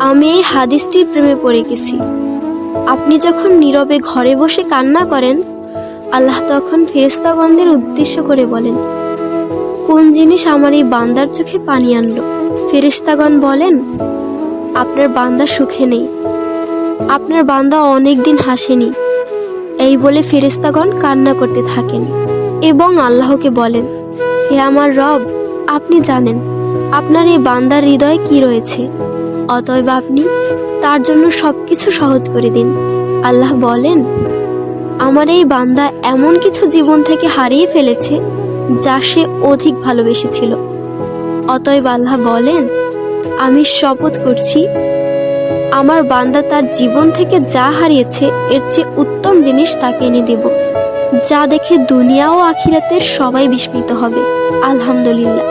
আমি এই হাদিসটির প্রেমে পড়ে গেছি। আপনি যখন নীরবে ঘরে বসে কান্না করেন, আল্লাহ তখন ফেরেশতাগণদের উদ্দেশ্য করে বলেন, কোন জিনিস আমার এই বান্দার চোখে পানি আনলো? ফেরেশতাগণ বলেন, আপনার বান্দা সুখে নেই, আপনার বান্দা অনেকদিন হাসেনি। এই বলে ফেরেশতাগণ কান্না করতে থাকেন এবং আল্লাহকে বলেন, হে আমার রব, আপনি জানেন আপনার এই বান্দার হৃদয়ে কি রয়েছে, অতএব আপনি তার জন্য সবকিছু সহজ করে দিন। আল্লাহ বলেন, আমার এই বান্দা এমন কিছু জীবন থেকে হারিয়ে ফেলেছে যা সে অধিক ভালোবেসেছিল। অতএব আল্লাহ বলেন, আমি শপথ করছি, আমার বান্দা তার জীবন থেকে যা হারিয়েছে এর চেয়ে উত্তম জিনিস তাকে এনে দেব, যা দেখে দুনিয়া ও আখিরাতের সবাই বিস্মিত হবে। আলহামদুলিল্লাহ।